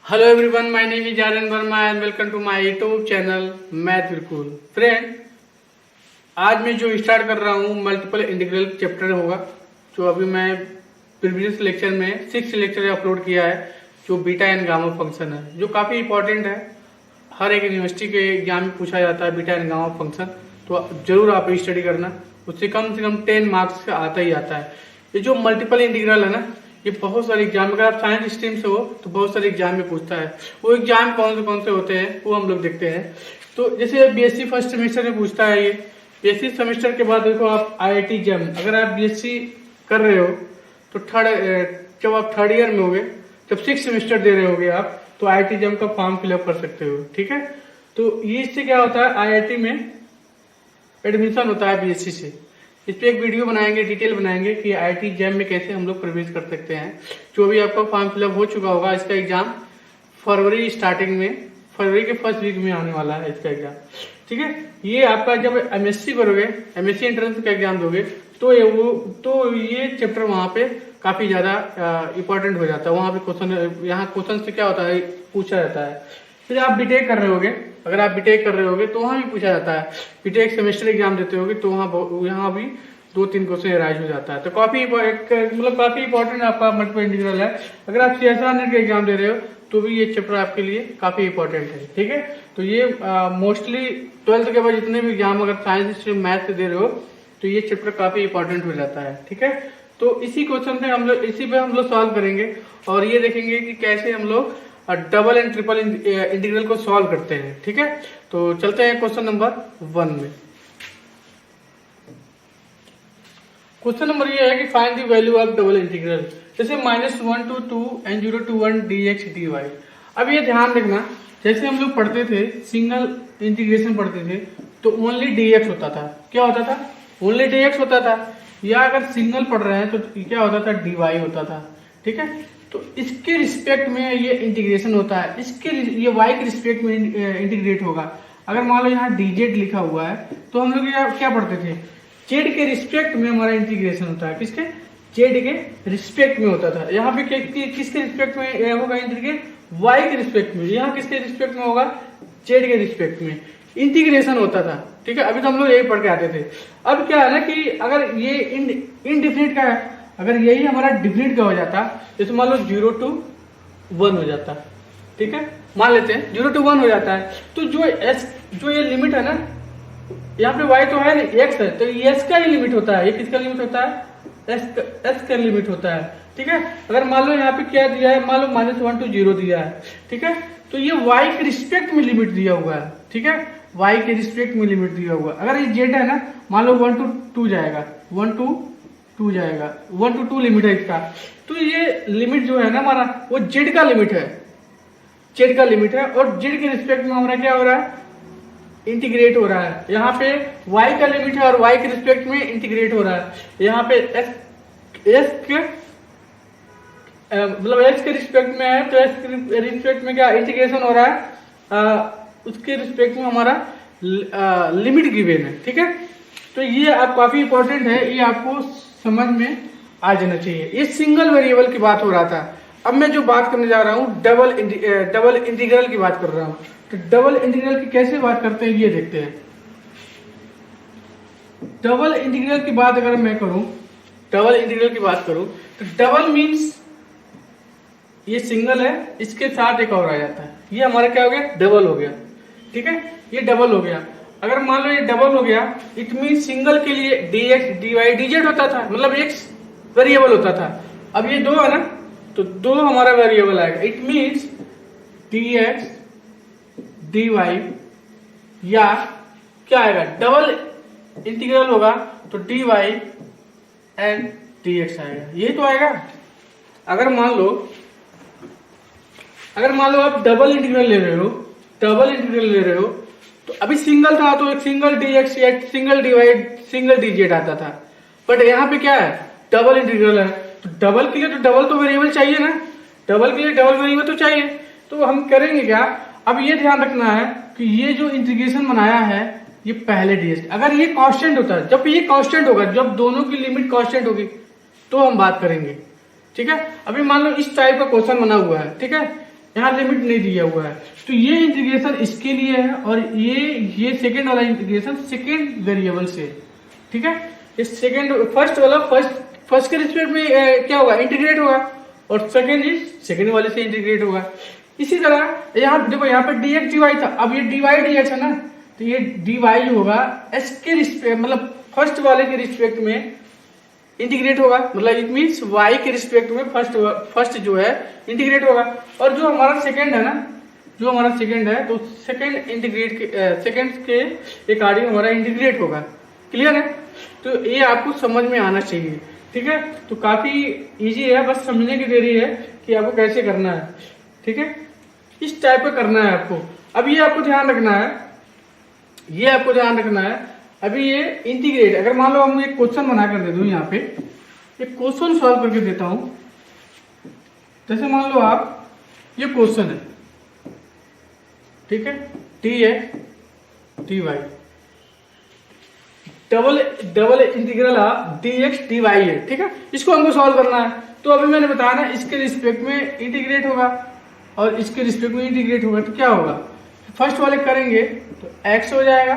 Hello everyone, my name is Aryan Verma and welcome to my YouTube channel math बिल्कुल। Friend, आज मैं जो start कर रहा हूँ मल्टीपल इंटीग्रल चैप्टर होगा, जो अभी मैं प्रीवियस लेक्चर में 6 लेक्चर अपलोड किया है, जो बीटा एंड गामा फंक्शन है, जो काफी इंपॉर्टेंट है। हर एक यूनिवर्सिटी के एग्जाम में पूछा जाता है बीटा एंड गामा फंक्शन, तो जरूर आप स्टडी करना। उससे कम 10 मार्क्स का आता ही आता है। ये जो मल्टीपल इंटीग्रल है ना, ये बहुत सारे एग्जाम, अगर आप साइंस स्ट्रीम से हो तो बहुत सारे एग्जाम में पूछता है। वो एग्जाम कौन से होते हैं वो हम लोग देखते हैं। तो जैसे बीएससी फर्स्ट सेमेस्टर में पूछता है ये। बीएससी सेमेस्टर के बाद देखो आप आईआईटी जेम, अगर आप बीएससी कर रहे हो तो जब आप थर्ड ईयर में होगे, जब 6 सेमेस्टर दे रहे होगे आप, तो आईआईटी जेम का फॉर्म फिलअप कर सकते हो। ठीक है, तो ये इससे क्या होता है, आईआईटी में एडमिशन होता है बीएससी से। इस पे एक वीडियो बनाएंगे, डिटेल बनाएंगे कि आईआईटी जेम में कैसे हम लोग प्रवेश कर सकते हैं। जो भी आपका फॉर्म फिलअप हो चुका होगा, इसका एग्जाम फरवरी स्टार्टिंग में, फरवरी के फर्स्ट वीक में आने वाला है इसका एग्जाम। ठीक है, ये आपका जब एमएससी करोगे, एमएससी एंट्रेंस का एग्जाम दोगे, तो ये चैप्टर वहां पे काफी ज्यादा इंपॉर्टेंट हो जाता है। वहां पे क्वेश्चन, यहाँ क्वेश्चन से क्या होता है, पूछा जाता है। फिर आप बीटेक कर रहे होगे, अगर आप बीटेक कर रहे होगे तो वहां भी पूछा जाता है। बीटेक सेमेस्टर एग्जाम देते होगे तो यहाँ भी 2-3 क्वेश्चन राइज हो जाता है। तो काफी इंपॉर्टेंट आपका मल्टीपल इंटीग्रल है। अगर आप सीएसआर नेट का एग्जाम दे रहे हो तो भी ये चैप्टर आपके लिए काफी इंपॉर्टेंट है। ठीक है, तो ये मोस्टली 12th के बाद जितने भी एग्जाम अगर साइंस स्ट्रीम मैथ से दे रहे हो तो ये चैप्टर काफी इंपॉर्टेंट हो जाता है। ठीक है, तो इसी क्वेश्चन पे हम लोग सॉल्व करेंगे और ये देखेंगे कि कैसे हम लोग डबल एंड ट्रिपल इंटीग्रल को सॉल्व करते हैं। ठीक है, तो चलते हैं क्वेश्चन नंबर 1 में। क्वेश्चन नंबर ये है कि find the value of double integral, जैसे -1 to 2 and 0 to 1 dx dy। अब ये ध्यान रखना, जैसे हम लोग पढ़ते थे सिंगल इंटीग्रेशन पढ़ते थे तो ओनली dx होता था। क्या होता था? ओनली dx होता था। या अगर सिंगल पढ़ रहे हैं तो क्या होता था? dy होता था। ठीक है, तो इसके रिस्पेक्ट में ये इंटीग्रेशन होता है, ये y के रिस्पेक्ट में इंटीग्रेट होगा। अगर मान लो यहाँ dz लिखा हुआ है तो हम लोग क्या पढ़ते थे, z के रिस्पेक्ट में हमारा इंटीग्रेशन होता है। किसके? z के रिस्पेक्ट में होता था। यहाँ पे किसके रिस्पेक्ट में होगा इंटीग्रेट? y के रिस्पेक्ट में। यहाँ किसके रिस्पेक्ट में होगा? z के रिस्पेक्ट में इंटीग्रेशन होता था। ठीक है, अभी तो हम लोग यही पढ़ के आते थे। अब क्या है ना कि अगर ये इनडिफिनिट का है, अगर यही हमारा डिफिनिट का हो जाता, जैसे मान लो 0 to 1 हो जाता। ठीक है, मान लेते हैं 0 to 1 हो जाता है, तो जो ये लिमिट है ना, यहाँ पे y तो है नहीं, x है, तो s का ही लिमिट होता है। ये किसका लिमिट होता है? s का लिमिट होता है। ठीक है, अगर मान लो यहाँ पे क्या दिया है, मान लो -1 to 0 दिया है। ठीक है, तो ये y के रिस्पेक्ट में लिमिट दिया हुआ है। ठीक है, y के रिस्पेक्ट में लिमिट दिया हुआ है। अगर ये z है ना, मान लो 1 to 2 जाएगा, 1 to 2 जाएगा, 1 to 2 लिमिट है इसका। तो ये लिमिट जो है ना हमारा, वो z का लिमिट है, z का लिमिट है। और z के रिस्पेक्ट में हमारा क्या हो रहा है? इंटीग्रेट हो रहा है। यहाँ पे y का लिमिट है और y के रिस्पेक्ट में इंटीग्रेट हो रहा है। यहाँ पे s के मतलब x के रिस्पेक्ट में है, तो s के रिस्पेक्ट में क्या इंटीग्रेशन हो रहा है, उसके रिस्पेक्ट में हमारा लिमिट गिवन है। ठीक है, तो ये आप काफी इंपॉर्टेंट है, ये आपको समझ में आ जाना चाहिए। ये सिंगल वेरिएबल की बात हो रहा था। अब मैं जो बात करने जा रहा हूँ डबल इंटीग्रल की बात कर रहा हूँ। तो डबल इंटीग्रल की कैसे बात करते हैं ये देखते हैं। डबल इंटीग्रल की बात अगर मैं करूं, डबल इंटीग्रल की बात करूं तो डबल मीन्स ये सिंगल है, इसके साथ एक और आ जाता है, ये हमारा क्या हो गया? डबल हो गया। ठीक है, ये डबल हो गया। अगर मान लो ये डबल हो गया, इट मीन सिंगल के लिए dx dy dz होता था, मतलब x वेरिएबल होता था। अब ये 2 है ना, तो 2 हमारा वेरिएबल आएगा। इट मीन्स dx dy, या क्या आएगा? डबल इंटीग्रल होगा तो dy एंड dx आएगा, यही तो आएगा। अगर मान लो आप डबल इंटीग्रल ले रहे हो, तो अभी सिंगल था तो एक सिंगल dx या सिंगल dy सिंगल dz आता था। बट यहाँ पे क्या है? डबल इंटीग्रल है, तो डबल के लिए तो डबल तो वेरिएबल चाहिए ना, डबल के लिए डबल वेरिएबल तो चाहिए। तो हम करेंगे क्या? अब ये ध्यान रखना है कि ये जो इंटीग्रेशन बनाया है ये पहले dx, अगर ये कांस्टेंट होता है, जब ये कांस्टेंट होगा, जब दोनों की लिमिट कांस्टेंट होगी तो हम बात करेंगे। ठीक है, अभी मान लो इस टाइप का क्वेश्चन बना हुआ है। ठीक है, यहाँ लिमिट नहीं दिया हुआ है। तो ये इंटीग्रेशन इसके लिए है और ये सेकेंड वाला इंटीग्रेशन सेकेंड वेरिएबल से, ठीक है। इस सेकेंड फर्स्ट वाला फर्स्ट के रिस्पेक्ट में क्या होगा, इंटीग्रेट होगा, और सेकेंड इज सेकेंड वाले से इंटीग्रेट होगा। इसी तरह यहाँ देखो, यहाँ पे dx dy था, अब ये dy dx है ना, तो ये dy होगा s के रिस्पेक्ट, मतलब फर्स्ट वाले के रिस्पेक्ट में इंटीग्रेट होगा, मतलब इट मीन्स y के रिस्पेक्ट में फर्स्ट जो है इंटीग्रेट होगा। और जो हमारा सेकेंड है ना, जो हमारा सेकेंड है, तो सेकेंड के अकॉर्डिंग हमारा इंटीग्रेट होगा। क्लियर है? तो ये आपको समझ में आना चाहिए, ठीक है। तो काफी इजी है, बस समझने की देरी है कि आपको कैसे करना है, ठीक है। इस टाइप का करना है आपको। अब ये आपको ध्यान रखना है, ये आपको ध्यान रखना है। अभी ये इंटीग्रेट, अगर मान लो हम एक क्वेश्चन बना कर दे दूं, यहाँ पे एक क्वेश्चन सॉल्व करके देता हूं। जैसे मान लो आप, ये क्वेश्चन है, ठीक है, dx dy double integral dx dy है, ठीक है। इसको हमको सॉल्व करना है। तो अभी मैंने बताया ना, इसके रिस्पेक्ट में इंटीग्रेट होगा और इसके रिस्पेक्ट में इंटीग्रेट होगा, तो क्या होगा, फर्स्ट वाले करेंगे तो x हो जाएगा,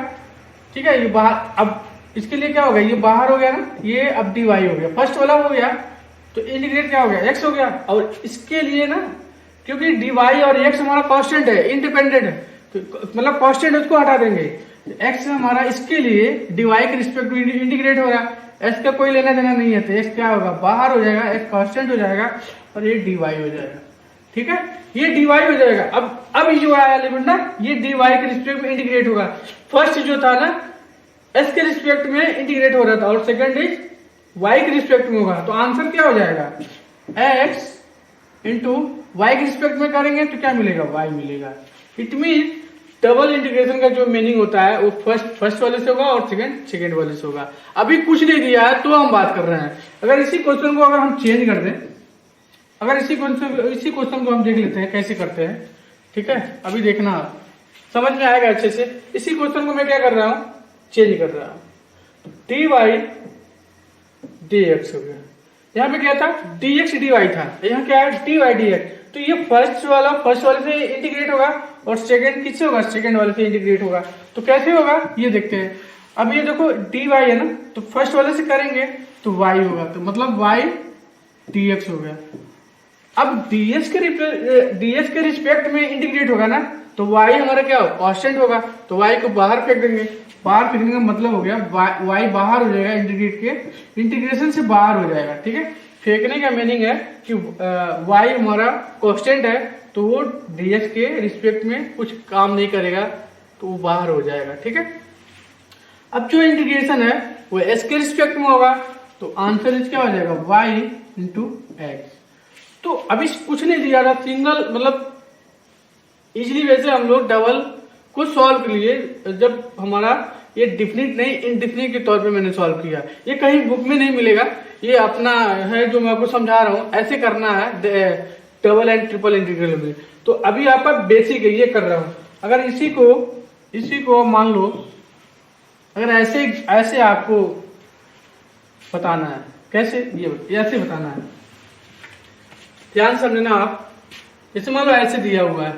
ठीक है। ये बाहर, अब इसके लिए क्या होगा, ये बाहर हो गया ना, ये अब dy हो गया, फर्स्ट वाला हो गया, तो इंटीग्रेट क्या हो गया, x हो गया। और इसके लिए ना, क्योंकि dy और x हमारा कांस्टेंट है, इंडिपेंडेंट है, तो मतलब कांस्टेंट उसको हटा देंगे, तो x हमारा इसके लिए dy के रिस्पेक्ट में इंटीग्रेट हो रहा है, x का कोई लेना देना नहीं है, तो x क्या होगा, बाहर हो जाएगा, x कांस्टेंट हो जाएगा और ये dy हो जाएगा, ठीक है। ये dy हो जाएगा। अब ये जो आया एलिमेंट ना, ये dy के रिस्पेक्ट में इंटीग्रेट होगा। फर्स्ट जो था ना, s के रिस्पेक्ट में इंटीग्रेट हो रहा था और सेकंड इज y के रिस्पेक्ट में होगा, तो आंसर क्या हो जाएगा, x इंटू y के रिस्पेक्ट में करेंगे तो क्या मिलेगा, y मिलेगा। इट मीन डबल इंटीग्रेशन का जो मीनिंग होता है वो फर्स्ट वाले से होगा और सेकंड वाले से होगा। अभी कुछ नहीं दिया है तो हम बात कर रहे हैं। अगर इसी क्वेश्चन को अगर हम चेंज कर दें, अगर इसी क्वेश्चन को हम देख लेते हैं कैसे करते हैं, ठीक है। अभी देखना, समझ में आएगा अच्छे से। इसी क्वेश्चन को मैं क्या कर रहा हूं, चेंज कर रहा हूं। dy dx हो गया, यहाँ पे क्या था, dx dy था, यहाँ क्या है, dy dx। तो ये फर्स्ट वाले से इंटीग्रेट होगा और सेकंड किससे होगा, सेकंड वाले से इंटीग्रेट होगा। तो कैसे होगा ये देखते हैं। अब ये देखो dy है ना, तो फर्स्ट वाले से करेंगे तो y होगा, तो मतलब y dx हो गया। अब ds के रिस्पेक्ट में इंटीग्रेट होगा ना, तो y हमारा क्या होगा, कांस्टेंट होगा, तो y को बाहर फेंक देंगे। बाहर फेंकने का मतलब हो गया y बाहर हो जाएगा, इंटीग्रेशन से बाहर हो जाएगा, ठीक है। फेंकने का मीनिंग है कि y हमारा कांस्टेंट है, तो वो ds के रिस्पेक्ट में कुछ काम नहीं करेगा, तो वो बाहर हो जाएगा, ठीक है। अब जो इंटीग्रेशन है वो s के रिस्पेक्ट में होगा, तो आंसर क्या हो जाएगा, y इंटू एक्स। तो अभी कुछ नहीं दिया था, सिंगल मतलब इजिली वैसे हम लोग डबल को सॉल्व कर लिए। जब हमारा ये डिफिनिट नहीं, इनडिफिनिट के तौर पे मैंने सॉल्व किया। ये कहीं बुक में नहीं मिलेगा, ये अपना है जो मैं आपको समझा रहा हूँ, ऐसे करना है डबल एंड ट्रिपल इंटीग्रल में। तो अभी आपका बेसिक है, ये कर रहा हूँ। अगर इसी को मान लो, अगर ऐसे आपको बताना है, कैसे, ये ऐसे बताना है, ध्यान समझना आप। जैसे मान लो ऐसे दिया हुआ है,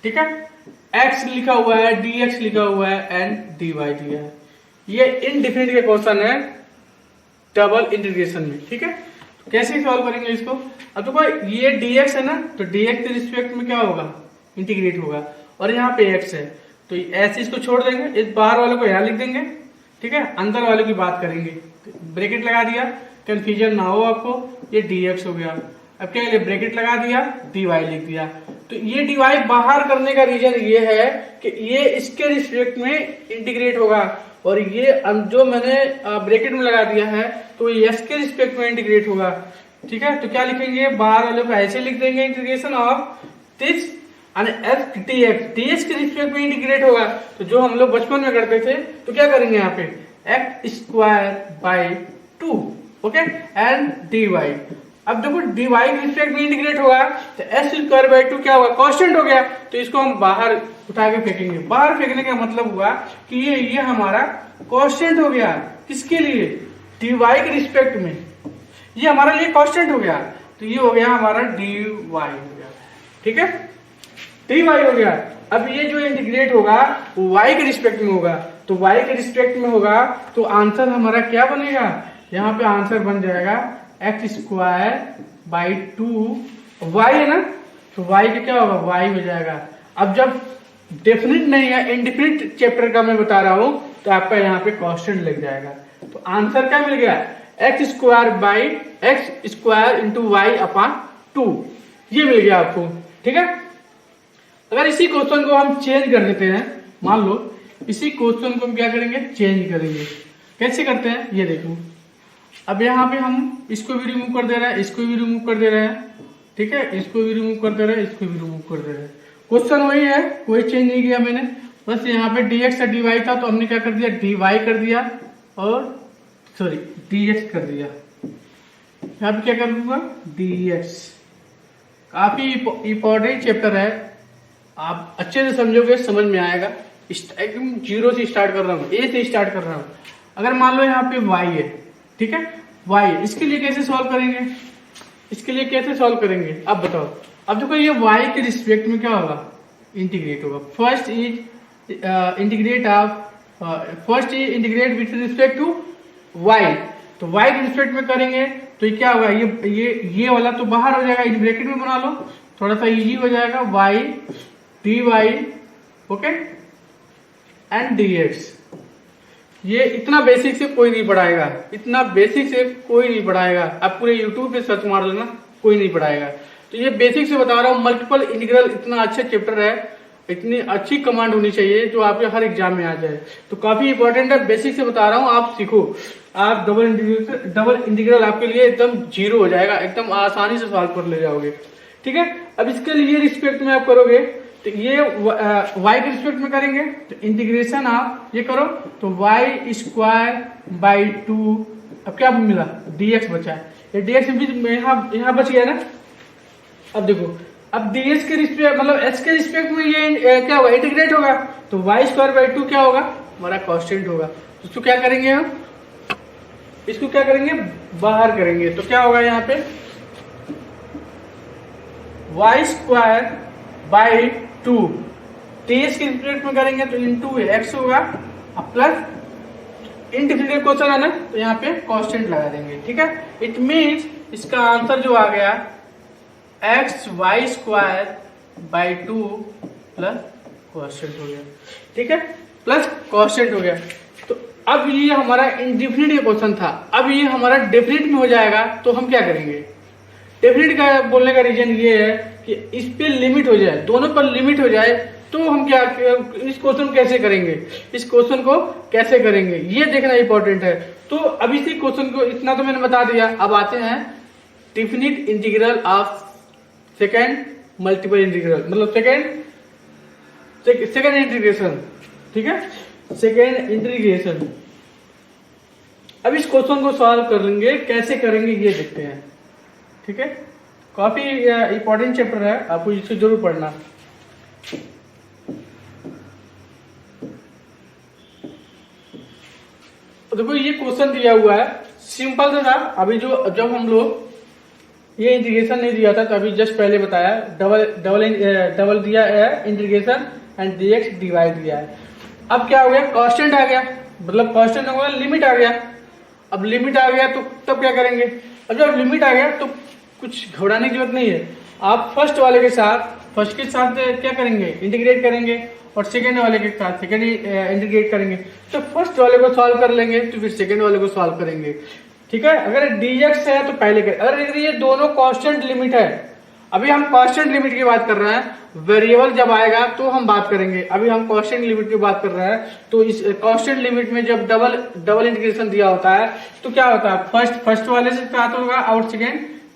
ठीक है, x लिखा हुआ है, dx लिखा हुआ है एंड dy दिया है। ये इनडिफिनिट के क्वेश्चन है डबल इंटीग्रेशन में, ठीक है। तो कैसे सॉल्व करेंगे इसको। अब तो ये dx है ना, तो dx के रिस्पेक्ट में क्या होगा, इंटीग्रेट होगा, और यहाँ पे x है, तो ऐसे इसको छोड़ देंगे, इस बाहर वाले को यहाँ लिख देंगे, ठीक है। अंदर वाले की बात करेंगे, ब्रैकेट लगा दिया, कंफ्यूजन ना हो आपको, ये dx हो गया। अब क्या है, ब्रैकेट लगा दिया, dy लिख दिया। तो ये dy बाहर करने का रीजन ये है कि ये इसके रिस्पेक्ट में इंटीग्रेट होगा, और ये जो मैंने ब्रैकेट में लगा दिया है तो ये s के रिस्पेक्ट में इंटीग्रेट होगा, ठीक है। तो क्या लिखेंगे, बाहर वाले को ऐसे लिख देंगे, integration of this f dx के रिस्पेक्ट में इंटीग्रेट होगा। तो जो हम लोग बचपन में करते थे, तो क्या करेंगे यहाँ पे, x square by 2, okay, and dy। अब देखो dy के रिस्पेक्ट में इंटीग्रेट होगा, तो s स्क्वायर बाई 2 क्या होगा, कांस्टेंट हो गया, तो इसको हम बाहर उठा के फेंकेंगे। बाहर फेंकने का मतलब हुआ कि ये हमारा कांस्टेंट हो गया, किसके लिए, dy के रिस्पेक्ट में, ये हमारा लिए कांस्टेंट हो गया, तो ये हो गया हमारा dy हो गया। ठीक है, dy हो गया। अब ये जो इंटीग्रेट होगा वो y के रिस्पेक्ट में होगा, तो y के रिस्पेक्ट में होगा तो आंसर हमारा क्या बनेगा, यहाँ पे आंसर बन जाएगा x स्क्वायर बाई 2 y है ना, तो y का क्या होगा, y हो जाएगा। अब जब डेफिनिट नहीं है, इनडेफिनिट चैप्टर का मैं बता रहा हूं, तो आपका यहाँ पे कांस्टेंट लग जाएगा। तो आंसर क्या मिल गया, X square by X square into Y upon 2, ये मिल गया आपको। ठीक है, अगर इसी क्वेश्चन को हम चेंज कर देते हैं, मान लो इसी क्वेश्चन को हम क्या करेंगे, चेंज करेंगे। कैसे करते हैं ये देखो, अब यहाँ पे हम इसको भी रिमूव कर दे रहे हैं, इसको भी रिमूव कर दे रहे हैं, ठीक है, इसको भी रिमूव कर दे रहे हैं, इसको भी रिमूव कर दे रहे हैं। क्वेश्चन वही है, कोई चेंज नहीं किया मैंने, बस यहाँ पे dx या dy था तो हमने क्या कर दिया, dy कर दिया और सॉरी dx कर दिया। यहाँ पे क्या कर दूंगा, dx। काफी इंपॉर्टेंट चैप्टर है, आप अच्छे से समझोगे समझ में आएगा। एकदम जीरो से स्टार्ट कर रहा हूँ, ए से स्टार्ट कर रहा हूँ। अगर मान लो यहाँ पे y है, ठीक है, y है, इसके लिए कैसे सॉल्व करेंगे, इसके लिए कैसे सॉल्व करेंगे अब बताओ। अब देखो ये y के रिस्पेक्ट में क्या होगा, इंटीग्रेट होगा। First is integrate of first is integrate with respect to y, तो y के रिस्पेक्ट में करेंगे तो ये क्या होगा, ये वाला तो बाहर हो जाएगा, इन ब्रैकेट में बना लो, थोड़ा सा इजी हो जाएगा, y dy okay and dx। ये इतना बेसिक से कोई नहीं पढ़ाएगा, इतना बेसिक से कोई नहीं पढ़ाएगा। आप पूरे यूट्यूब पे सर्च मार लेना, कोई नहीं पढ़ाएगा। तो ये बेसिक से बता रहा हूँ, मल्टीपल इंटीग्रल इतना अच्छा चैप्टर है, इतनी अच्छी कमांड होनी चाहिए जो आपके हर एग्जाम में आ जाए। तो काफी इंपॉर्टेंट है, बेसिक से बता रहा हूँ, आप सीखो। आप डबल इंटीग्रल आपके लिए एकदम जीरो हो जाएगा, एकदम आसानी से सॉल्व कर ले जाओगे। ठीक है, अब इसके लिए रिस्पेक्ट में आप करोगे तो ये y के रिस्पेक्ट में करेंगे तो इंटीग्रेशन आप ये करो तो y स्क्वायर बाई 2, अब क्या मिला, dx बचा है, ये dx भी यहाँ बच गया ना। अब देखो, अब dx के रिस्पेक्ट मतलब x के रिस्पेक्ट में ये क्या होगा, इंटीग्रेट होगा, तो y स्क्वायर बाई 2 क्या होगा, हमारा कांस्टेंट होगा। तो इसको क्या करेंगे हम, इसको क्या करेंगे, बाहर करेंगे, तो क्या होगा यहाँ पे y स्क्वायर बाई 2, dx के रिस्पेक्ट में करेंगे तो इंटू x होगा, प्लस इनडिफिनिट क्वेश्चन है ना, तो यहाँ पे कांस्टेंट लगा देंगे। ठीक है, इट मीन्स इसका आंसर जो आ गया X Y square by 2 plus constant हो गया। ठीक है, प्लस कांस्टेंट हो गया। तो अब ये हमारा इनडिफिनिट क्वेश्चन था, अब ये हमारा डेफिनिट में हो जाएगा, तो हम क्या करेंगे, डेफिनिट का बोलने का रीजन ये है कि इस पे लिमिट हो जाए, दोनों पर लिमिट हो जाए, तो हम क्या इस क्वेश्चन कैसे करेंगे, इस क्वेश्चन को कैसे करेंगे, ये देखना इंपॉर्टेंट है। तो अब इसी क्वेश्चन को इतना तो मैंने बता दिया, अब आते हैं definite integral of second multiple integral, मतलब सेकेंड इंटीग्रेशन। ठीक है, सेकेंड इंटीग्रेशन। अब इस क्वेश्चन को सॉल्व कर लेंगे, कैसे करेंगे ये देखते हैं। ठीक है, काफी इंपॉर्टेंट चैप्टर है, आपको इसे जरूर पढ़ना। देखो ये क्वेश्चन दिया हुआ है, सिंपल सा था। अभी जो जब हम लोग ये इंटीग्रेशन नहीं दिया था तो अभी जस्ट पहले बताया, डबल दिया है इंटीग्रेशन एंड dx डिवाइड दिया है। अब क्या हो गया, कांस्टेंट आ गया, मतलब कांस्टेंट हो गया, लिमिट आ गया। अब लिमिट आ गया तो तब क्या करेंगे, अब जब लिमिट आ गया तो कुछ घबराने की जरूरत नहीं है। आप फर्स्ट के साथ क्या करेंगे, इंटीग्रेट करेंगे, और सेकेंड वाले के साथ सेकेंड इंटीग्रेट करेंगे। तो फर्स्ट वाले को सॉल्व कर लेंगे तो फिर सेकेंड वाले को सॉल्व करेंगे। ठीक है, अगर dx है तो पहले करें, अगर ये दोनों कांस्टेंट लिमिट है, अभी हम कांस्टेंट लिमिट की बात कर रहे हैं, वेरिएबल जब आएगा तो हम बात करेंगे। अभी हम कांस्टेंट लिमिट की बात कर रहे हैं, तो इस कांस्टेंट लिमिट में जब डबल इंटीग्रेशन दिया होता है तो क्या होता है, फर्स्ट वाले से साथ होगा और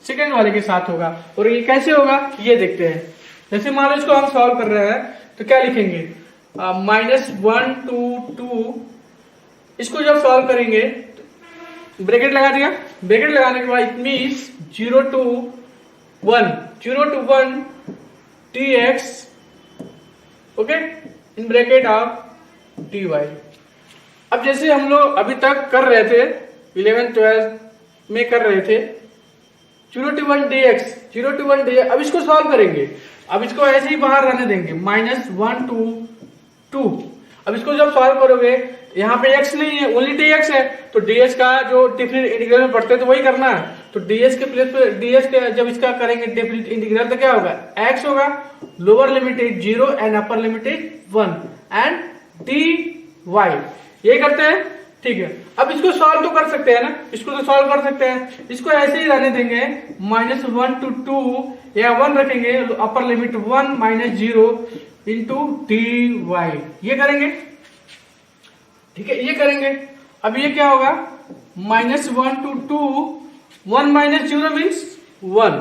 सेकेंड वाले के साथ होगा। और ये कैसे होगा ये देखते हैं। जैसे मान लो इसको हम सॉल्व कर रहे हैं तो क्या लिखेंगे, -1 to 2, इसको जब सॉल्व करेंगे तो ब्रैकेट लगा दिया, ब्रैकेट लगाने के बाद it means 0 to 1 dx okay in bracket of dy। अब जैसे हम लोग अभी तक कर रहे थे 11th 12th में कर रहे थे, 0 to 1 dx। अब इसको सॉल्व करेंगे, अब इसको ऐसे ही बाहर रहने देंगे, -1 to 2। अब इसको जब सॉल्व करोगे, यहाँ पे x नहीं है, ओनली dx है, तो ds का जो डेफिनेट इंटीग्रल में पढ़ते हैं तो वही करना है। तो ds के प्लेस पे ds के जब इसका करेंगे डेफिनेट इंटीग्रल तो क्या होगा, x होगा, lower limit is 0 and upper limit is 1 and dy। ये करते हैं, ठीक है। अब इसको सॉल्व तो कर सकते हैं ना, इसको तो सॉल्व कर सकते हैं, इसको ऐसे ही रहने देंगे, -1 to 2 या 1 रखेंगे, अपर लिमिट 1 - 0 इंटू dy। ये करेंगे, ठीक है, ये करेंगे। अब ये क्या होगा, -1 to 2, 1 - 0 मीन्स 1,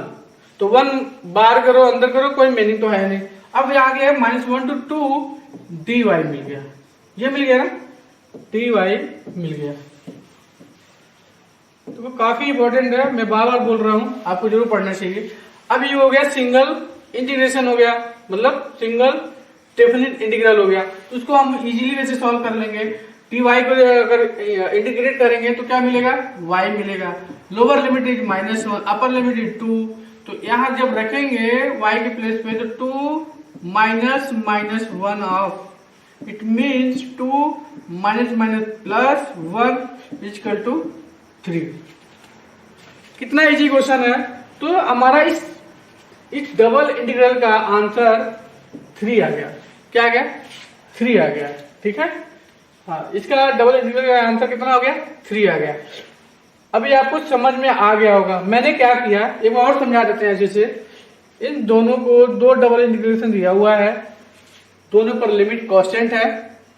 तो 1 बाहर करो अंदर करो, कोई मीनिंग तो है नहीं। अब ये आ गया -1 to 2 dy मिल गया, ये मिल गया ना, dy मिल गया। तो काफी इंपॉर्टेंट है, मैं बार बार बोल रहा हूं, आपको जरूर पढ़ना चाहिए। अब ये हो गया सिंगल इंटीग्रेशन हो गया, मतलब सिंगल डेफिनिट इंटीग्रल हो गया, तो उसको हम इजीली वैसे सॉल्व कर लेंगे। dy को अगर इंटीग्रेट करेंगे तो क्या मिलेगा, y मिलेगा, lower limit is -1, upper limit is 2, तो यहां जब रखेंगे y के प्लेस पे तो 2 - -1 of, it means 2 - +1 equal to 3। कितना इजी क्वेश्चन है। तो हमारा इस डबल इंटीग्रल का आंसर 3 आ गया। क्या आ गया, 3 आ गया, ठीक है। हाँ, इसका डबल इंटीग्रल का आंसर कितना हो गया, 3 आ गया। अभी आपको समझ में आ गया होगा। मैंने क्या किया, एक बार और समझा देते हैं। जैसे इन दोनों को दो डबल इंटीग्रेशन दिया हुआ है, दोनों पर लिमिट कांस्टेंट है,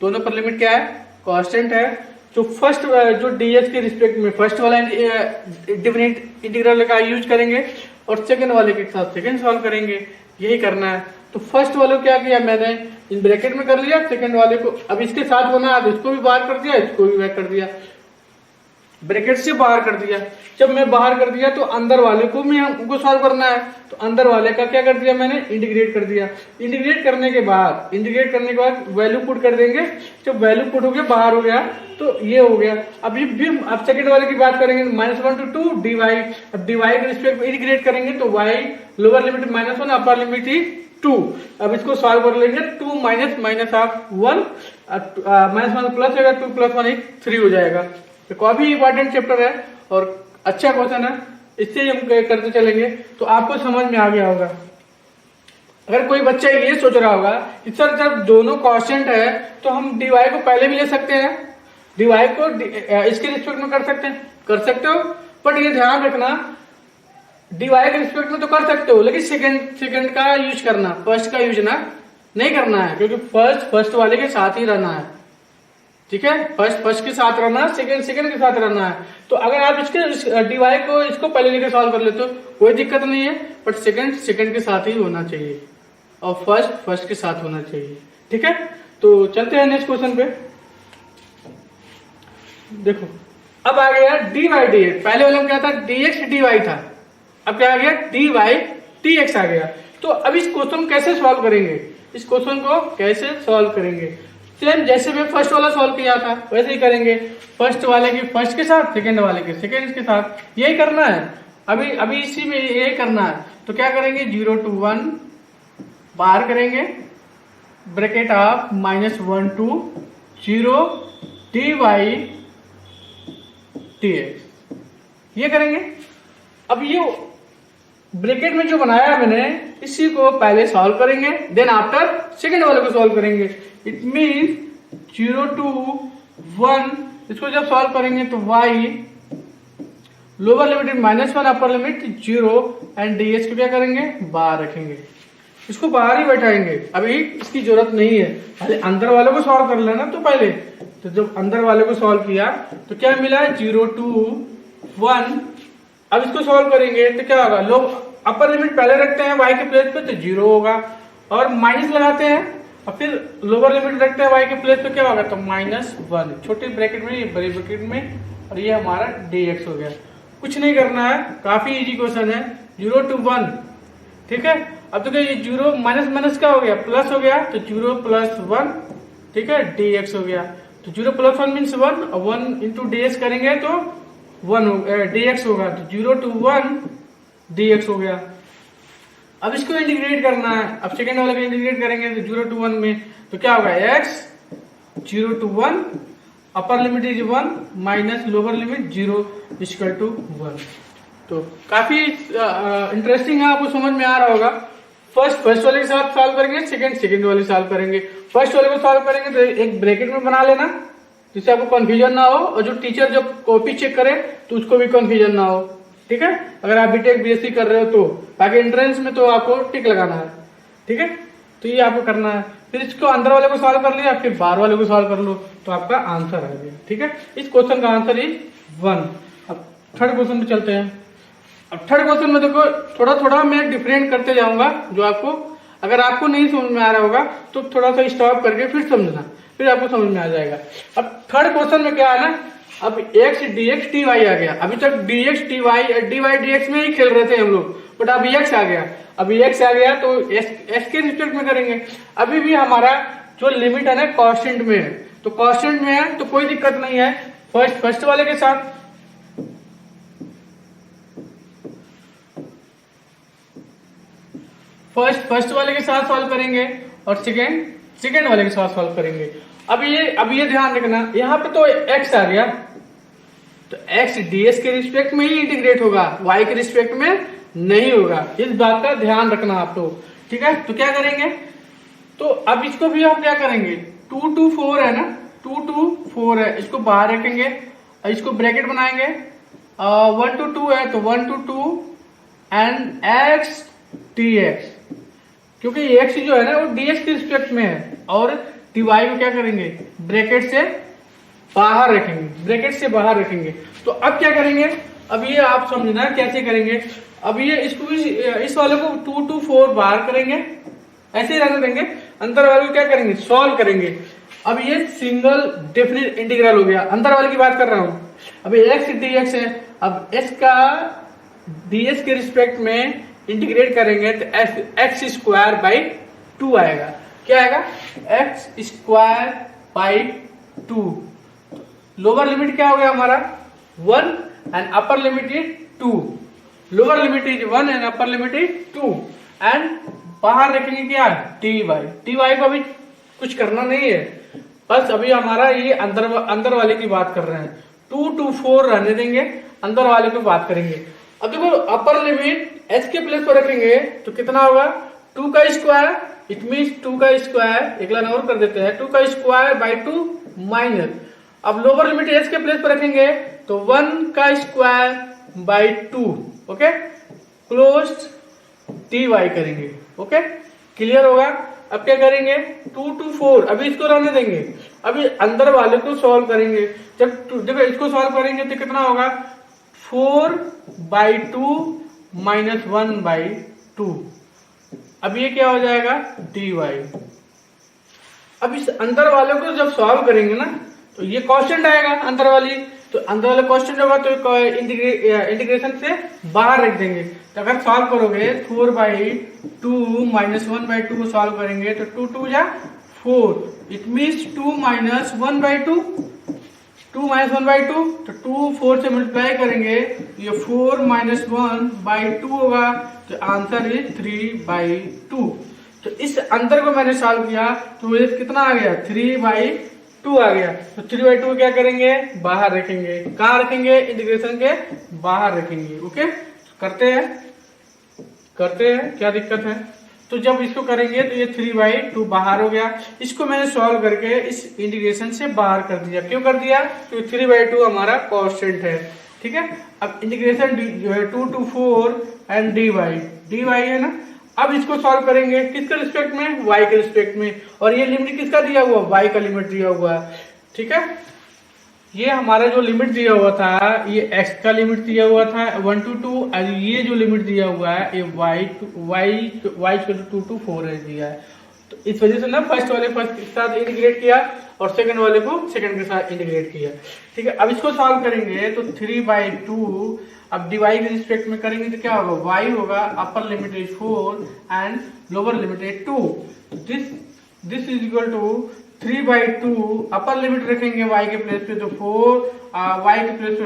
दोनों पर लिमिट क्या है, कांस्टेंट है। जो फर्स्ट जो ds के रिस्पेक्ट में फर्स्ट वाला डेफिनेट इंटीग्रल का यूज करेंगे और सेकंड वाले के साथ सेकंड सॉल्व करेंगे, यही करना है। तो फर्स्ट वाले को क्या किया मैंने, इन ब्रैकेट में कर लिया, सेकंड वाले को अब इसके साथ होना है तो इसको भी बाहर कर दिया, इसको भी बाहर कर दिया, ब्रैकेट से बाहर कर दिया। जब मैं बाहर कर दिया तो अंदर वाले को भी हमको सॉल्व करना है, तो अंदर वाले का क्या कर दिया मैंने, इंटीग्रेट कर दिया। इंटीग्रेट करने के बाद वैल्यू पुट कर देंगे। जब वैल्यू पुट हो गया, बाहर हो गया, तो ये हो गया। अभी भी अब सेकंड वाले की बात करेंगे, -1 to 2 dy। अब dy के रिस्पेक्ट में इंटीग्रेट करेंगे तो y lower limit -1, upper limit ही 2। अब इसको सॉल्व कर लेंगे, 2 - -1 -1 प्लस होगा, 2 + 1 3 हो जाएगा। तो काफी इंपॉर्टेंट चैप्टर है और अच्छा क्वेश्चन है, इससे हम करते चलेंगे तो आपको समझ में आ गया होगा। अगर कोई बच्चा ये सोच रहा होगा कि सर जब दोनों कांस्टेंट है तो हम dy को पहले भी ले सकते हैं, dy को इसके रिस्पेक्ट में कर सकते हो, बट ये ध्यान रखना dy के रिस्पेक्ट में तो कर सकते हो, लेकिन सेकंड का यूज करना, फर्स्ट का यूज ना नहीं करना है, क्योंकि फर्स्ट वाले के साथ ही रहना है, ठीक है। फर्स्ट के साथ रहना है, सेकंड के साथ रहना है। तो अगर आप इसके dy को इसको पहले लेकर सॉल्व कर लेते हो कोई दिक्कत नहीं है, बट सेकंड के साथ ही होना चाहिए और फर्स्ट के साथ होना चाहिए, ठीक है। तो चलते हैं नेक्स्ट क्वेश्चन पे। देखो अब आ गया dy dx, पहले वाला क्या था, dx dy था, अब क्या आ गया, dy dx आ गया। तो अब इस क्वेश्चन को कैसे सॉल्व करेंगे, इस क्वेश्चन को कैसे सॉल्व करेंगे, सेम जैसे मैं फर्स्ट वाला सॉल्व किया था वैसे ही करेंगे। फर्स्ट वाले के फर्स्ट के साथ, सेकंड वाले के सेकंड के साथ, यही करना है। अभी इसी में यही करना है। तो क्या करेंगे, 0 to 1 बाहर करेंगे, bracket of -1 to 0 dy dx, ये करेंगे। अब ये ब्रैकेट में जो बनाया मैंने इसी को पहले सॉल्व करेंगे, देन आफ्टर सेकंड वाले को सॉल्व करेंगे। इट मीन्स 0 to 1, इसको जब सॉल्व करेंगे तो y lower limit -1, upper limit 0 and ds को क्या करेंगे, बाहर रखेंगे, इसको बाहर ही बैठाएंगे, अभी इसकी जरूरत नहीं है। पहले अंदर वाले को सॉल्व कर लेना। तो पहले तो जब अंदर वाले को सॉल्व किया तो क्या मिला, 0 to 1। अब इसको सॉल्व करेंगे तो क्या होगा, लोग अपर लिमिट पहले रखते हैं y के प्लेस पे तो 0 होगा, और माइनस लगाते हैं और फिर लोअर लिमिट रखते हैं y के प्लेस पे, क्या होगा, तो -1, छोटे ब्रैकेट में, ये बड़े ब्रैकेट में, और ये हमारा dx हो गया। कुछ नहीं करना है, काफी इजी क्वेश्चन है, 0 to 1, ठीक है। अब तो क्या, ये 0 माइनस का हो गया, प्लस हो गया, तो 0 + 1, ठीक है, dx हो गया। तो 0 + 1 मीन्स 1, और 1 into ds करेंगे तो 1 dx होगा। तो 0 to 1 dx हो गया। अब इसको इंटीग्रेट करना है, अब सेकेंड वाले को इंटीग्रेट करेंगे तो 0 to 1 में, तो क्या होगा x 0 to 1 upper limit is 1 minus lower limit 0 equal to 1। तो काफी इंटरेस्टिंग है, आपको समझ में आ रहा होगा। फर्स्ट वाले के साथ सॉल्व करेंगे, सेकेंड वाले सॉल्व करेंगे। फर्स्ट वाले को सॉल्व करेंगे तो एक ब्रैकेट में बना लेना जिससे आपको कंफ्यूजन ना हो, और जो टीचर जब कॉपी चेक करे तो उसको भी कंफ्यूजन ना हो, ठीक है। अगर आप बीटेक बीएससी कर रहे हो तो, बाकी एंट्रेंस में तो आपको टिक लगाना है, ठीक है। तो ये आपको करना है। फिर इसको अंदर वाले को सॉल्व कर लिया, फिर बाहर वाले को सॉल्व कर लो तो आपका आंसर आ गया, ठीक है। इस क्वेश्चन का आंसर इज 1। अब थर्ड क्वेश्चन पे चलते हैं। अब थर्ड क्वेश्चन में देखो थोड़ा थोड़ा मैं डिफरेंट करते जाऊंगा, जो आपको अगर आपको नहीं समझ में आ रहा होगा तो थोड़ा सा स्टॉप करके फिर समझना, फिर आपको समझ में आ जाएगा। अब थर्ड क्वेश्चन में क्या है ना, अब x dx dy आ गया। अभी तक dx dy dx में ही खेल रहे थे हम लोग, बट अब x आ गया। अब x आ गया तो s के रिस्पेक्ट में करेंगे। अभी भी हमारा जो लिमिट है ना कांस्टेंट में है, तो कांस्टेंट में है तो कोई दिक्कत नहीं है। फर्स्ट वाले के साथ फर्स्ट वाले के साथ सॉल्व करेंगे और सेकेंड वाले के साथ सॉल्व करेंगे। अब ये ध्यान रखना, यहाँ पे तो x आ गया तो x ds के रिस्पेक्ट में ही इंटीग्रेट होगा, y के रिस्पेक्ट में नहीं होगा। इस बात का ध्यान रखना आप लोग, ठीक है। तो क्या करेंगे, तो अब इसको भी हम क्या करेंगे, 2 to 4 है ना, 2 to 4 है, इसको बाहर रखेंगे और इसको ब्रैकेट बनाएंगे। 1 to 2 है तो 1 to 2 एंड x dx, क्योंकि x जो है ना वो ds के रिस्पेक्ट में है, और dy को क्या करेंगे, ब्रैकेट से बाहर रखेंगे। तो अब क्या करेंगे, अब ये आप समझना कैसे करेंगे। अब ये इसको भी, इस वाले को 2 to 4 बाहर करेंगे, ऐसे ही रहने देंगे। अंदर वाले को क्या करेंगे, सॉल्व करेंगे। अब ये सिंगल डेफिनिट इंटीग्रल हो गया। अंदर वाले की बात कर रहा हूं। अभी x dx है, अब s का ds के रिस्पेक्ट में इंटीग्रेट करेंगे तो एक्स स्क्वायर बाई 2 आएगा। क्या आएगा, x square by 2। Lower limit क्या हो गया हमारा 1 and upper limit is 2। Lower limit is 1 and upper limit is 2 and बाहर रखेंगे क्या, dy को अभी कुछ करना नहीं है, बस अभी हमारा ये अंदर वाले की बात कर रहे हैं। 2 to 4 रहने देंगे, अंदर वाले की बात करेंगे। अब देखो अपर लिमिट h के प्लेस पर रखेंगे तो कितना होगा, 2 का स्क्वायर, इट मीन्स 2 का स्क्वायर, एक लाइन और कर देते हैं, 2 का स्क्वायर बाई 2 माइनस। अब लोअर लिमिट h के प्लेस पर रखेंगे तो 1 का square by 2, okay, close dy करेंगे, ओके, क्लियर होगा। अब क्या करेंगे, 2 to 4, अभी इसको रहने देंगे, अभी अंदर वाले को सॉल्व करेंगे। जब देखो इसको सॉल्व करेंगे तो कितना होगा, 4 बाई 2 माइनस 1 बाई 2। अब ये क्या हो जाएगा, dy। अब इस अंदर वाले को जब सॉल्व करेंगे ना तो ये कांस्टेंट आएगा अंदर वाली, तो अंदर वाला कांस्टेंट होगा तो इंटीग्रेशन से बाहर रख देंगे। तो अगर सॉल्व करोगे 4 बाई 2 माइनस 1 बाई 2 को सॉल्व करेंगे तो 2 2 जा 4, it means 2 minus 1 by 2, 2 minus 1 by 2, तो 2 4 से मल्टीप्लाई करेंगे ये 4 माइनस 1 बाई 2 होगा, तो आंसर इज 3 बाई 2। तो इस अंतर को मैंने सॉल्व किया तो मुझे कितना आ गया, 3 बाई 2 आ गया। तो 3 बाई 2 क्या करेंगे, बाहर रखेंगे। कहाँ रखेंगे, इंटीग्रेशन के बाहर रखेंगे, ओके। करते हैं क्या दिक्कत है। तो जब इसको करेंगे तो ये 3 बाई 2 बाहर हो गया। इसको मैंने सॉल्व करके इस इंटीग्रेशन से बाहर कर दिया। क्यों कर दिया, तो 3 बाई 2 हमारा कांस्टेंट है, ठीक है। अब इंटीग्रेशन 2 to 4 एंड dy है ना। अब इसको सॉल्व करेंगे किसके रिस्पेक्ट में, y के रिस्पेक्ट में, और ये लिमिट किसका दिया हुआ, y का लिमिट दिया हुआ है, ठीक है। ये हमारा जो लिमिट दिया हुआ था ये x का लिमिट दिया हुआ था 1 to 2, और ये जो लिमिट दिया हुआ है ये y 2 to 4 है दिया है। तो इस वजह से ना फर्स्ट के साथ इंटीग्रेट किया और सेकंड वाले को सेकंड के साथ इंटीग्रेट किया, ठीक है। अब इसको सॉल्व करेंगे तो 3 बाई 2, अब dy के रिस्पेक्ट में करेंगे तो क्या होगा, y होगा, upper limit is 4 and lower limit is 2। This is equal to 3 by 2, upper limit रखेंगे y के प्लेस पे तो 4, y के प्लेस पे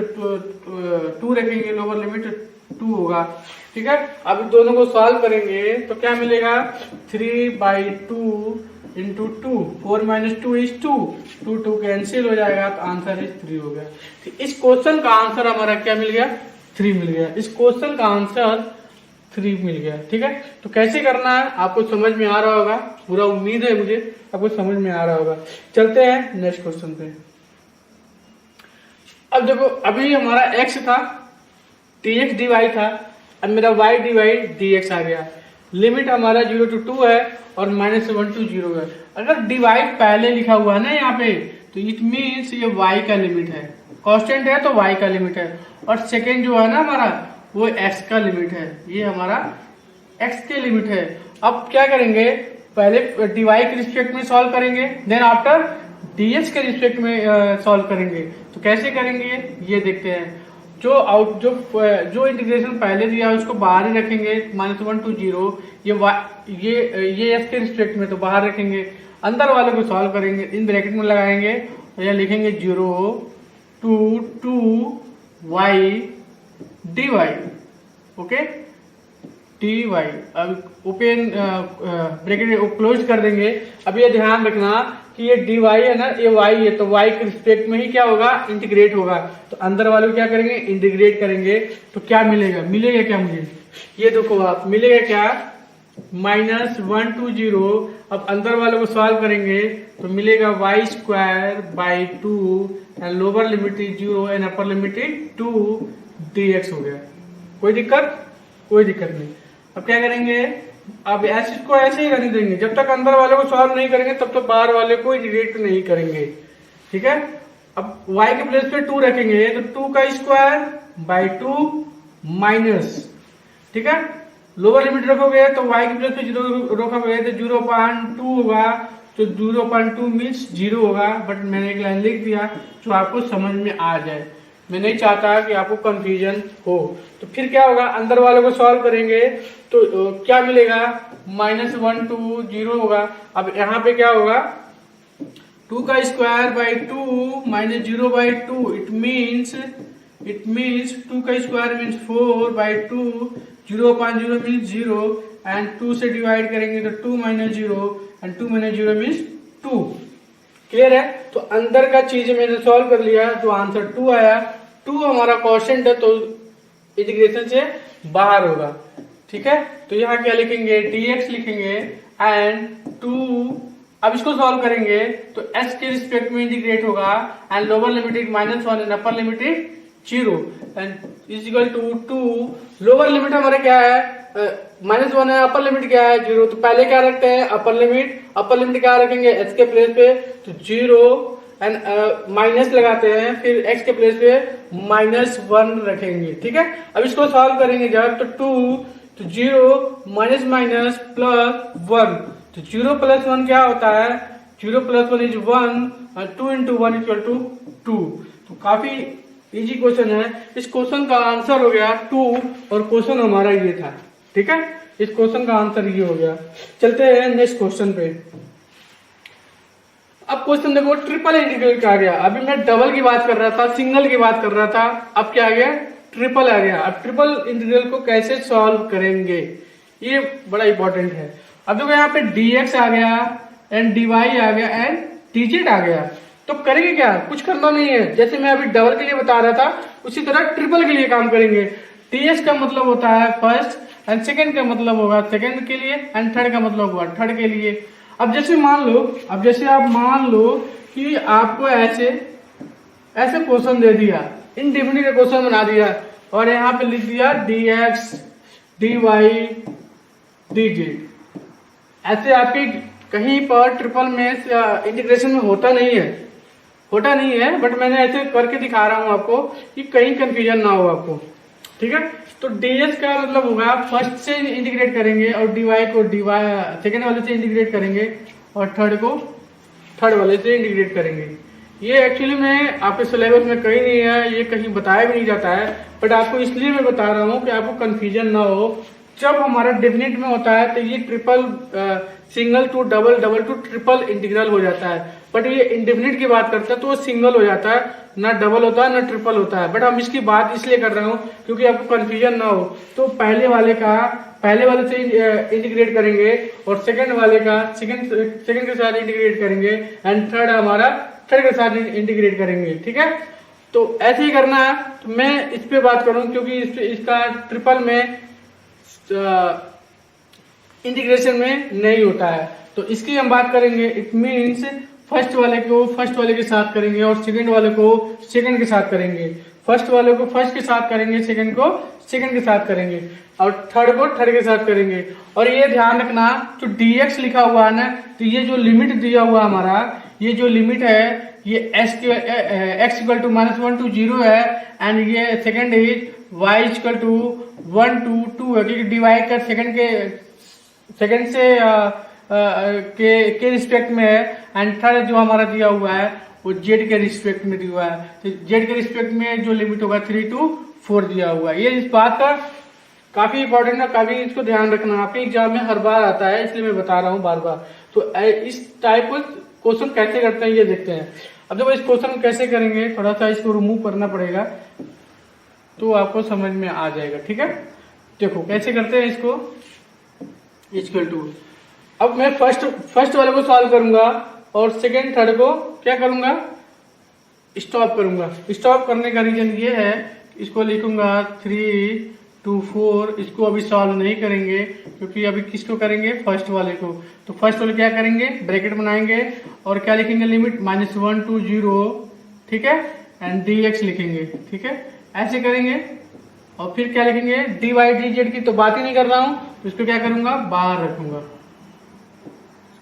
2 रखेंगे, लोअर लिमिट 2 होगा। ठीक है, अब दोनों को सॉल्व करेंगे तो क्या मिलेगा, 3/2 इंटू 2, 4 - 2 = 2, 2 कैंसिल हो जाएगा तो आंसर इज 3 हो गया। तो इस क्वेश्चन का आंसर हमारा क्या मिल गया, 3 मिल गया। इस क्वेश्चन का आंसर 3 मिल गया। ठीक है, तो कैसे करना है आपको समझ में आ रहा होगा, पूरा उम्मीद है मुझे आपको समझ में आ रहा होगा। चलते हैं नेक्स्ट क्वेश्चन पे। अब देखो, अभी हमारा x था, dx dy था, अब मेरा y dy dx आ गया। लिमिट हमारा 0 to 2 है और -1 to 0 है। अगर डिवाइड पहले लिखा हुआ है ना यहाँ पे, तो इट मीन्स ये y का लिमिट है, कांस्टेंट है तो y का लिमिट है, और सेकेंड जो है ना हमारा वो x का लिमिट है, ये हमारा x के लिमिट है। अब क्या करेंगे, पहले dy के रिस्पेक्ट में सॉल्व करेंगे, देन आफ्टर dx के रिस्पेक्ट में सॉल्व करेंगे। तो कैसे करेंगे ये देखते हैं। जो इंटीग्रेशन पहले दिया है उसको बाहर ही रखेंगे, -1 to 0, ये x के रिस्पेक्ट में तो बाहर रखेंगे, अंदर वाले को सॉल्व करेंगे, इन ब्रैकेट में लगाएंगे और यहाँ लिखेंगे 0 to 2y dy। Okay, dy। अब ओपन ब्रैकेट क्लोज कर देंगे। अब ये ध्यान रखना कि ये dy है ना, ये y है, तो y के रिस्पेक्ट में ही क्या होगा, इंटीग्रेट होगा। तो अंदर वाले को क्या करेंगे, इंटीग्रेट करेंगे। तो क्या मिलेगा, मिलेगा क्या मुझे, ये देखो आप, मिलेगा क्या, -1 to 0। अब अंदर वाले को सॉल्व करेंगे तो मिलेगा y²/2 and lower limit is 0 and upper limit is 2 dx हो गया। कोई दिक्कत, कोई दिक्कत नहीं। अब क्या करेंगे, अब इसको ऐसे ही रहने देंगे, जब तक अंदर वाले को सॉल्व नहीं करेंगे तब तक बाहर वाले को इंटीग्रेट नहीं करेंगे। ठीक है, अब y के प्लेस पे 2 रखेंगे तो 2²/2 माइनस, ठीक है, लोअर लिमिट रखोगे तो y के प्लेस पे 0 रखोगे तो 0.2 होगा, तो 0.2 मीन्स 0 होगा। बट मैंने एक लाइन लिख दिया जो आपको समझ में आ जाए, मैं नहीं चाहता कि आपको कंफ्यूजन हो। तो फिर क्या होगा, अंदर वालों को सॉल्व करेंगे तो क्या मिलेगा, -1 to 0 होगा। अब यहाँ पे क्या होगा, 2²/2 - 0/2, it means 2² means 4/2, 0.0 means 0 and 2 से डिवाइड करेंगे तो 2 - 0 एंड 2 - 0 मीन्स 2। क्लियर है, तो अंदर का चीज मैंने सॉल्व कर लिया, जो आंसर 2 आया। 2 हमारा क्वेश्चन है तो इंटीग्रेशन से बाहर होगा। ठीक है, तो यहाँ क्या लिखेंगे, dx लिखेंगे एंड 2। अब इसको सॉल्व करेंगे तो s के रिस्पेक्ट में इंटीग्रेट होगा and lower limit is -1 and upper limit is 0 and is equal to 2। Lower limit हमारा क्या है, -1 है, अपर लिमिट क्या है 0। तो पहले क्या रखते हैं, अपर लिमिट क्या रखेंगे, h के प्लेस पे तो 0 एंड माइनस लगाते हैं, फिर x के प्लेस पे -1 रखेंगे। ठीक है, अब इसको सॉल्व करेंगे जब तो 2 तो 0 माइनस +1, तो 0 + 1 क्या होता है, 0 + 1 इज 1 और 2 × 1 = 2। तो काफी इजी क्वेश्चन है। इस क्वेश्चन का आंसर हो गया 2 और क्वेश्चन हमारा ये था। ठीक है, इस क्वेश्चन का आंसर ये हो गया। चलते हैं नेक्स्ट क्वेश्चन पे। अब क्वेश्चन देखो, ट्रिपल इंटीग्रल का आ गया। अभी मैं डबल की बात कर रहा था, सिंगल की बात कर रहा था, अब क्या आ गया, ट्रिपल आ गया। अब ट्रिपल इंटीग्रल को कैसे सॉल्व करेंगे, ये बड़ा इंपॉर्टेंट है। अब देखो यहाँ पे dx आ गया एंड dy आ गया एंड dz आ गया। तो करेंगे क्या, कुछ करना नहीं है, जैसे मैं अभी डबल के लिए बता रहा था उसी तरह ट्रिपल के लिए काम करेंगे। ds का मतलब होता है फर्स्ट एंड सेकंड का मतलब होगा सेकंड के लिए एंड थर्ड का मतलब होगा थर्ड के लिए। अब जैसे आप मान लो कि आपको ऐसे क्वेश्चन दे दिया, इनडिफिनिट का क्वेश्चन बना दिया और यहाँ पे लिख दिया dx dy dz। ऐसे आपके कहीं पर ट्रिपल में इंटीग्रेशन में होता नहीं है, बट मैंने ऐसे करके दिखा रहा हूं आपको कि कहीं कंफ्यूजन ना हो आपको। ठीक है, तो ds का मतलब होगा फर्स्ट से इंटीग्रेट करेंगे और dy को सेकेंड वाले से इंटीग्रेट करेंगे और थर्ड को थर्ड वाले से इंटीग्रेट करेंगे। ये एक्चुअली में आपके सिलेबस में कहीं नहीं है, ये कहीं बताया भी नहीं जाता है, बट आपको इसलिए मैं बता रहा हूँ कि आपको कंफ्यूजन ना हो। जब हमारा डेफिनेट में होता है तो ये triple single to double, double to triple integral हो जाता है। बट ये इंडेफिनिट की बात करता है तो वो सिंगल हो जाता है, ना डबल होता है ना ट्रिपल होता है। बट हम इसकी बात इसलिए कर रहा हूँ क्योंकि आपको कंफ्यूजन ना हो। तो पहले वाले से इंटीग्रेट करेंगे और सेकंड वाले का सेकंड के साथ इंटीग्रेट करेंगे एंड थर्ड हमारा थर्ड के साथ इंटीग्रेट करेंगे। ठीक है, तो ऐसे ही करना है। तो मैं इस पे बात करूं क्योंकि इसका ट्रिपल में इंटीग्रेशन में नहीं होता है, तो इसकी हम बात करेंगे। इट मीन्स फर्स्ट वाले को फर्स्ट वाले के साथ करेंगे और सेकंड वाले को सेकंड के साथ करेंगे। फर्स्ट वाले को फर्स्ट के साथ करेंगे, सेकंड को सेकंड के साथ करेंगे और थर्ड को थर्ड के साथ करेंगे। और ये ध्यान रखना, जो dx लिखा हुआ है ना, तो ये जो लिमिट दिया हुआ हमारा, ये जो लिमिट है ये x इक्वल टू -1 to 0 है एंड ये second is y equal to 1 to 2 है, क्योंकि डिवाइड कर सेकंड से के रिस्पेक्ट में है एंड थर्ड जो हमारा दिया हुआ है वो z के रिस्पेक्ट में दिया हुआ है। तो z के रिस्पेक्ट में जो लिमिट होगा 3 to 4 दिया हुआ है। ये इस बात का काफी इंपॉर्टेंट है, काफी इसको ध्यान रखना, आपके एग्जाम में हर बार आता है, इसलिए मैं बता रहा हूँ बार बार। तो इस टाइप क्वेश्चन कैसे करते हैं ये देखते हैं। अब देखो इस क्वेश्चन कैसे करेंगे, थोड़ा सा इसको रिमूव करना पड़ेगा तो आपको समझ में आ जाएगा। ठीक है, देखो कैसे करते हैं इसको। इक्वल टू, अब मैं फर्स्ट वाले को सॉल्व करूंगा और सेकंड थर्ड को क्या करूंगा, स्टॉप करूंगा। स्टॉप करने का रीजन ये है, इसको लिखूंगा 3 to 4। इसको अभी सॉल्व नहीं करेंगे क्योंकि अभी किसको करेंगे, फर्स्ट वाले को। तो फर्स्ट वाले क्या करेंगे, ब्रैकेट बनाएंगे और क्या लिखेंगे, लिमिट -1 to 0। ठीक है, एंड dx लिखेंगे। ठीक है, ऐसे करेंगे और फिर क्या लिखेंगे, dy dz की तो बात ही नहीं कर रहा हूं, तो इसको क्या करूंगा, बाहर रखूंगा।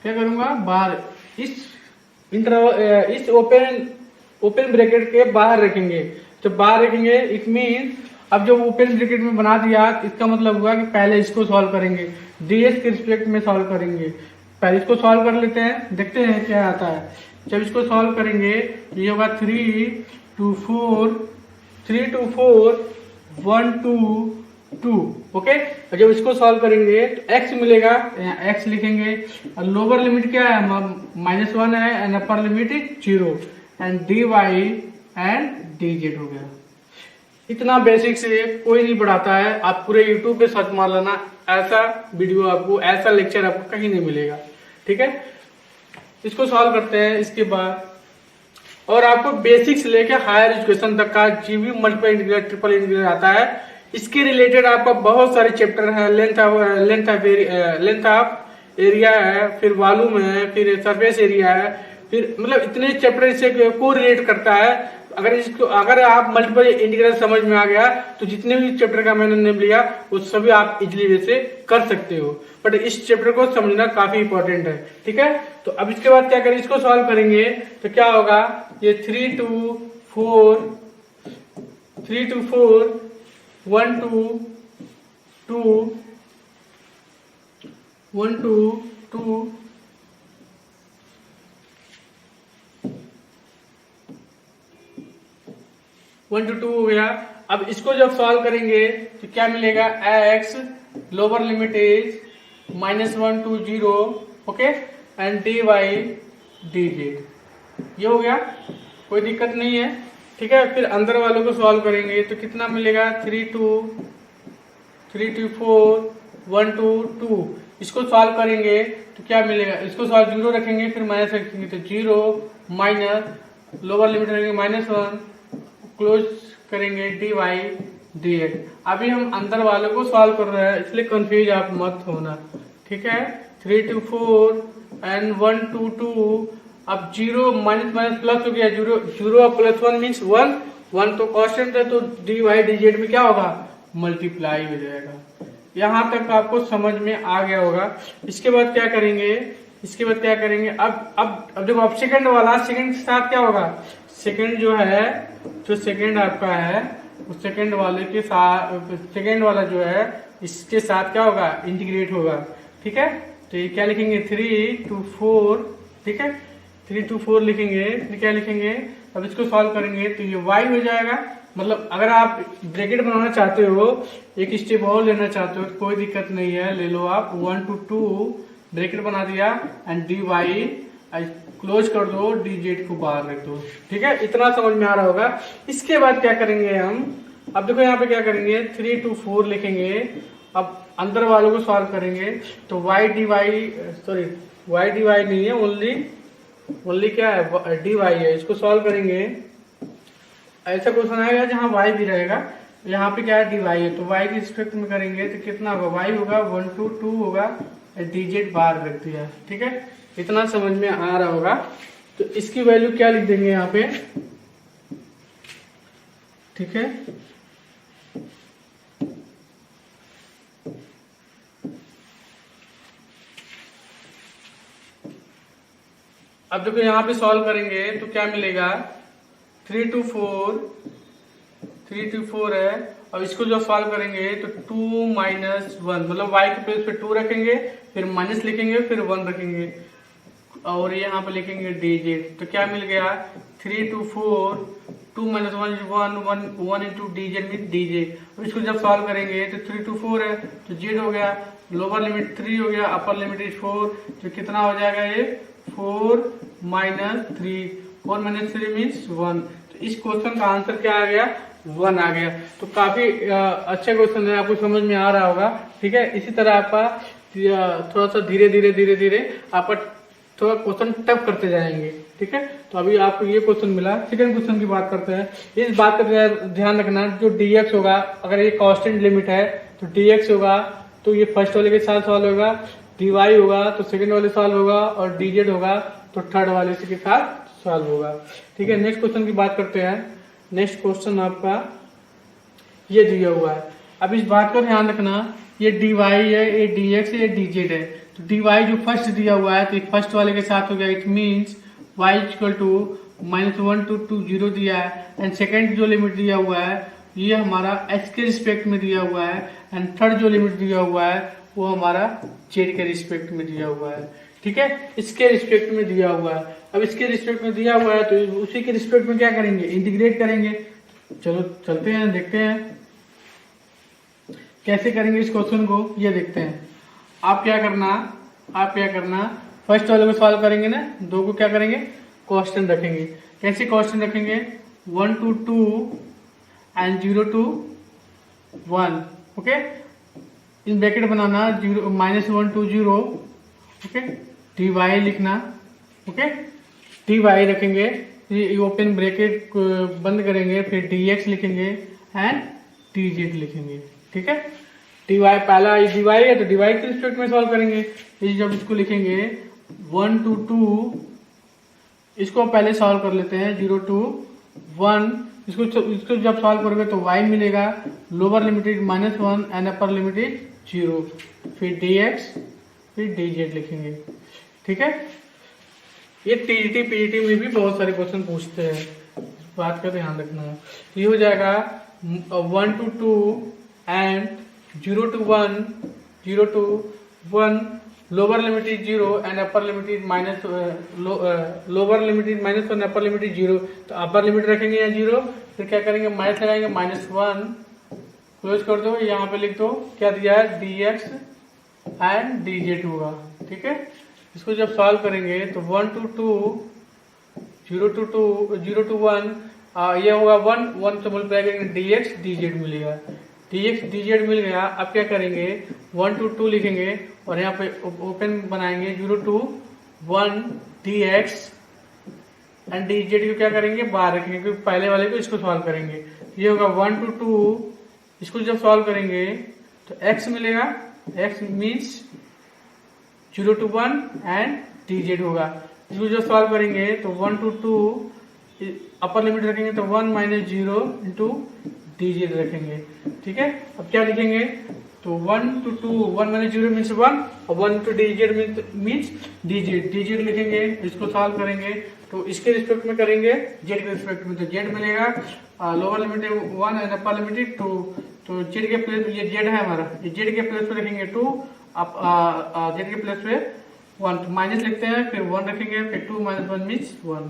क्या करूंगा, बाहर इस ओपन ब्रैकेट के बाहर रखेंगे। तो बाहर रखेंगे इट मीन, अब जो ओपन ब्रैकेट में बना दिया इसका मतलब हुआ कि पहले इसको सॉल्व करेंगे, ds के रिस्पेक्ट में सॉल्व करेंगे। पहले इसको सॉल्व कर लेते हैं, देखते हैं क्या आता है। जब इसको सॉल्व करेंगे ये होगा 3 to 4 1 to 2। ओके, और जब इसको सॉल्व करेंगे तो x मिलेगा, यहाँ x लिखेंगे और लोअर लिमिट क्या है, -1 है and upper limit 0 and dy and dz हो गया। इतना बेसिक से कोई नहीं पढ़ाता है, आप पूरे YouTube पे सर्च मार लेना, ऐसा वीडियो आपको, ऐसा लेक्चर आपको कहीं नहीं मिलेगा। ठीक है, इसको सॉल्व करते हैं। इसके बाद और आपको बेसिक से लेकर हायर एजुकेशन तक का जो भी मल्टीपल इंटीग्रल ट्रिपल इंटीग्रल आता है, इसके रिलेटेड आपका बहुत सारे चैप्टर है। लेंथ ऑफ एरिया है, फिर वॉल्यूम है, फिर सरफेस एरिया है, फिर मतलब इतने चैप्टर इससे को रिलेट करता है। अगर आप मल्टीपल इंटीग्रल समझ में आ गया तो जितने भी चैप्टर का मैंने नेम लिया वो सभी आप इजिली वे से कर सकते हो, बट इस चैप्टर को समझना काफी इंपॉर्टेंट है। ठीक है, तो अब इसके बाद क्या करें, इसको सॉल्व करेंगे तो क्या होगा, ये 3 to 4 1 to 2 1 to 2 1 to 2 हो गया। अब इसको जब सॉल्व करेंगे तो क्या मिलेगा, x lower limit is -1 to 0 okay and dy dz। ये हो गया, कोई दिक्कत नहीं है। ठीक है, फिर अंदर वालों को सॉल्व करेंगे तो कितना मिलेगा, 3 to 4 1 to 2। इसको सॉल्व करेंगे तो क्या मिलेगा, इसको सॉल्व 0 रखेंगे फिर माइनस रखेंगे तो 0 माइनस लोअर लिमिट रखेंगे -1 क्लोज करेंगे dy dx। अभी हम अंदर वालों को सॉल्व कर रहे हैं इसलिए कंफ्यूज आप मत होना। ठीक है, 3 to 4 एंड 1 to 2। अब 0 माइनस माइनस प्लस हो गया, 0 प्लस 1 मीन्स 1 तो कांस्टेंट है, तो dy dz में क्या होगा, मल्टीप्लाई हो जाएगा। यहाँ तक आपको समझ में आ गया होगा। इसके बाद क्या करेंगे, अब देखो, अब सेकंड के साथ क्या होगा, सेकंड जो है, जो सेकंड आपका है उस सेकंड वाले के साथ, सेकंड वाला जो है इसके साथ क्या होगा, इंटीग्रेट होगा। ठीक है, तो ये क्या लिखेंगे, 3 to 4। ठीक है, 3 to 4 लिखेंगे, फिर क्या लिखेंगे, अब इसको सॉल्व करेंगे तो ये y हो जाएगा, मतलब अगर आप ब्रैकेट बनाना चाहते हो, एक स्टेप और लेना चाहते हो तो कोई दिक्कत नहीं है, ले लो आप 1 to 2 ब्रैकेट बना दिया एंड डी वाई क्लोज कर दो, डी जेड को बाहर रख दो। ठीक है, इतना समझ में आ रहा होगा। इसके बाद क्या करेंगे हम, अब देखो यहाँ पे क्या करेंगे 3 to 4 लिखेंगे। अब अंदर वालों को सॉल्व करेंगे तो Y D Y, sorry Y D Y नहीं है, ओनली क्या है डी वाई है। इसको सॉल्व करेंगे, ऐसा क्वेश्चन आएगा जहां y भी रहेगा, यहाँ पे क्या है dy है, तो y के रिस्पेक्ट में करेंगे तो कितना होगा, y होगा 1 to 2 होगा, dz बाहर रख दिया। ठीक है, इतना समझ में आ रहा होगा। तो इसकी वैल्यू क्या लिख देंगे यहाँ पे, ठीक है, अब देखो यहाँ पे सॉल्व करेंगे तो क्या मिलेगा 3 to 4 है। अब इसको जब सॉल्व करेंगे तो 2 - 1 मतलब y के प्लेस पे 2 रखेंगे, फिर माइनस लिखेंगे, फिर 1 रखेंगे और यहाँ पे लिखेंगे dz। तो क्या मिल गया 3 to 4 2 - 1 1 into dz mean dj। अब इसको जब सॉल्व करेंगे तो 3 to 4 है तो z हो गया, लोअर लिमिट 3 हो गया, अपर लिमिट इज 4, तो कितना हो जाएगा ये 4 - 3, 4 - 3 मीन्स 1। तो इस क्वेश्चन का आंसर क्या आ गया 1 आ गया। तो काफी अच्छा क्वेश्चन है, आपको समझ में आ रहा होगा। ठीक है, इसी तरह आपका थोड़ा सा धीरे धीरे आपका थोड़ा क्वेश्चन टफ करते जाएंगे। ठीक है, तो अभी आपको ये क्वेश्चन मिला। सेकंड क्वेश्चन की बात करते हैं। इस बात का ध्यान रखना, जो dx होगा अगर ये कांस्टेंट लिमिट है तो dx होगा तो ये फर्स्ट वाले के साथ सॉल्व होगा, dy होगा तो सेकंड वाले सॉल्व होगा, और dz होगा तो थर्ड वाले के साथ सॉल्व होगा। ठीक है, नेक्स्ट क्वेश्चन की बात करते हैं। नेक्स्ट क्वेश्चन आपका ये दिया हुआ है। अब इस बात का ध्यान रखना, ये dy है, ये dx है, ये dz है। तो dy जो फर्स्ट दिया हुआ है तो फर्स्ट वाले के साथ हो गया, it means y equal to -1 to 2 0 दिया है। एंड सेकेंड जो लिमिट दिया हुआ है ये हमारा x के रिस्पेक्ट में दिया हुआ है, एंड थर्ड जो लिमिट दिया हुआ है वो हमारा z के रिस्पेक्ट में दिया हुआ है। ठीक है, इसके रिस्पेक्ट में दिया हुआ है। अब इसके रिस्पेक्ट में दिया हुआ है तो उसी के रिस्पेक्ट में क्या करेंगे, इंटीग्रेट करेंगे। चलो चलते हैं, देखते हैं कैसे करेंगे इस क्वेश्चन को, ये देखते हैं। आप क्या करना फर्स्ट वाले को सॉल्व करेंगे ना, दो को क्या करेंगे कांस्टेंट रखेंगे। कैसे कांस्टेंट रखेंगे 1 to 2 and 0 to 1। Okay, in bracket banana, -1 to 0। Okay, dy लिखना। ओके, dy रखेंगे, ओपन ब्रैकेट बंद करेंगे, फिर dx लिखेंगे एंड dz लिखेंगे। ठीक है, dy पहला dy है तो dy के रिस्पेक्ट में सॉल्व करेंगे। जब इसको लिखेंगे 1 to 2, इसको पहले सॉल्व कर लेते हैं 0 to 1। इसको जब सॉल्व करोगे तो y मिलेगा, lower limit is -1 and upper limit is 0, फिर dx फिर dz लिखेंगे। ठीक है, ये टीजीटी पीजीटी में भी बहुत सारे क्वेश्चन पूछते हैं, इस बात का ध्यान रखना है। ये हो जाएगा 1 to 2 and 0 to 1 lower limit is 0 and upper limit is lower limit is -1 upper limit is 0। तो अपर लिमिट रखेंगे या 0, फिर क्या करेंगे माइनस लगाएंगे, -1 क्लोज कर दो, यहाँ पे लिख दो क्या दिया है dx एंड dz होगा। ठीक है, इसको जब सॉल्व करेंगे तो 1 to 2 0 to 1 ये होगा 1 से मल्टीप्लाई करेंगे dx dz मिलेगा, dx dz मिल गया। अब क्या करेंगे 1 to 2 लिखेंगे और यहाँ पे ओपन बनाएंगे 0 to 1 dx एंड dz को क्या करेंगे बाहर रखेंगे, क्योंकि पहले वाले को इसको सॉल्व करेंगे। ये होगा 1 to 2, इसको जब सॉल्व करेंगे तो x मिलेगा, x means 0 to 1 and dz होगा। इसको जब सॉल्व करेंगे तो 1 to 2 अपर लिमिट रखेंगे तो 1 - 0 into dz रखेंगे। ठीक है, अब क्या लिखेंगे तो 1 to 2 1 - 0 मीन्स 1 और 1 to dz मीन्स dz लिखेंगे। इसको सॉल्व करेंगे तो इसके रिस्पेक्ट में करेंगे z के रिस्पेक्ट में, तो z मिलेगा, lower limit 1 and upper limit 2। तो z के प्लेस ये z है हमारा, ये z के प्लेस पे रखेंगे 2, z के प्लेस पे 1, माइनस लिखते हैं, फिर 1 रखेंगे, फिर 2 - 1 मीन्स 1।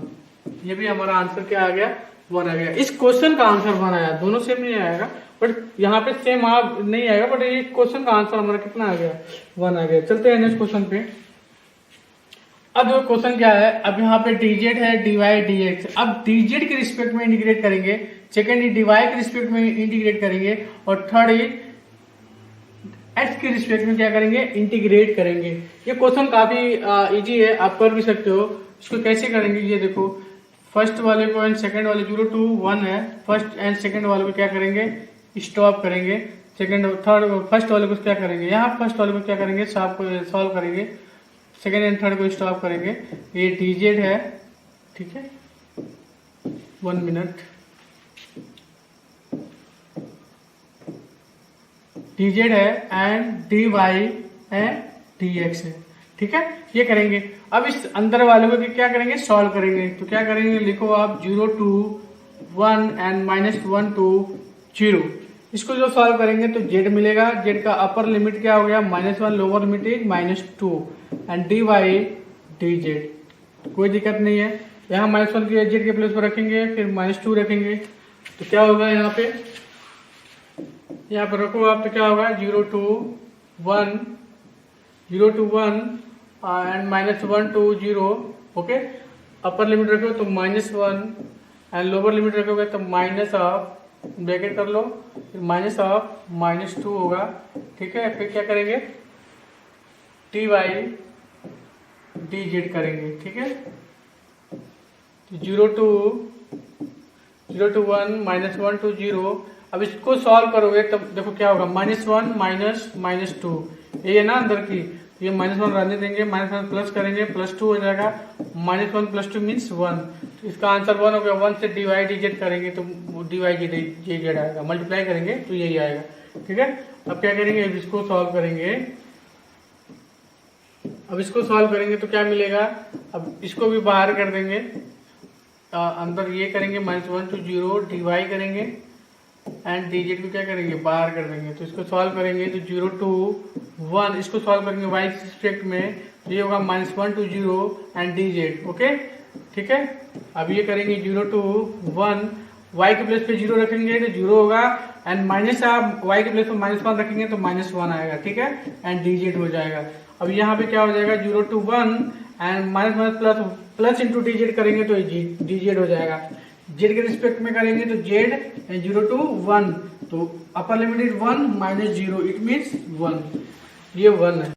ये भी हमारा आंसर क्या आ गया वन आ गया। इस क्वेश्चन का आंसर वन आया, दोनों सेम नहीं आएगा बट यहाँ पे सेम नहीं आएगा, बट ये क्वेश्चन का आंसर हमारा कितना आ गया, वन आ गया। चलते हैं नेक्स्ट क्वेश्चन पे। अब देखो क्वेश्चन क्या है, अब यहाँ पे dz है, dy dx। अब dz के रिस्पेक्ट में इंटीग्रेट करेंगे, सेकेंड dy के रिस्पेक्ट में इंटीग्रेट करेंगे, और थर्ड x के रिस्पेक्ट में क्या करेंगे, इंटीग्रेट करेंगे। ये क्वेश्चन काफी इजी है, आप कर भी सकते हो। इसको कैसे करेंगे ये देखो, फर्स्ट वाले को एंड सेकंड वाले 0 to 1 है, फर्स्ट एंड सेकंड वाले को क्या करेंगे, स्टॉप करेंगे। सेकंड थर्ड फर्स्ट वाले को क्या करेंगे, यहाँ फर्स्ट वाले को क्या करेंगे, सॉल्व करेंगे। सेकंड एंड थर्ड को स्टॉप करेंगे। ये dz है, ठीक है, 1 मिनट। dz है एंड dy एंड dx है, ठीक है, ये करेंगे। अब इस अंदर वाले को क्या करेंगे, सॉल्व करेंगे। तो क्या करेंगे, लिखो आप 0 to 1 एंड -1 to 0। इसको जो सॉल्व करेंगे तो z मिलेगा, z का अपर लिमिट क्या हो गया, -1, lower limit is -2 and dy dz। कोई दिक्कत नहीं है, यहाँ -1 के z के प्लेस पर रखेंगे, फिर -2 रखेंगे, तो क्या होगा यहाँ पे रखो आप, तो क्या होगा 0 to 1 and -1 to 0। Okay, upper limit रखो तो -1 एंड लोअर लिमिट रखोगे तो माइनस ऑफ, ब्रैकेट कर लो, फिर माइनस ऑफ -2 होगा, ठीक है। फिर क्या करेंगे, dy dz करेंगे, ठीक है। 0 to 1 -1 to 0। अब इसको सॉल्व करोगे तब देखो क्या होगा, -1 -2, ये है ना अंदर की, ये -1 रहने देंगे, -1 प्लस करेंगे, +2 हो जाएगा। -1 + 2 मीन्स 1, तो इसका आंसर 1 हो गया। 1 से dy dz करेंगे तो dy dz आएगा, मल्टीप्लाई करेंगे तो यही आएगा, ठीक है। अब क्या करेंगे, अब इसको सॉल्व करेंगे। अब इसको सॉल्व करेंगे तो क्या मिलेगा, अब इसको भी बाहर कर देंगे, अंदर ये करेंगे -1 to 0 dy करेंगे एंड dz को क्या करेंगे, बाहर कर देंगे। तो इसको सॉल्व करेंगे तो 0 to 1, इसको सॉल्व करेंगे y के रिस्पेक्ट में, तो ये होगा -1 to 0 एंड dz। ओके, ठीक है। अब ये करेंगे 0 to 1, y के प्लेस पे 0 रखेंगे तो 0 होगा, एंड माइनस आप y के प्लेस पे -1 रखेंगे तो -1 आएगा, ठीक है, एंड dz हो जाएगा। अब यहाँ पे क्या हो जाएगा, 0 to 1 and plus into dz करेंगे तो dz हो जाएगा। z के रिस्पेक्ट में करेंगे तो z एंड 0 to 1, तो अपर लिमिट इज 1 -0, इट मीन्स 1, ये 1 है।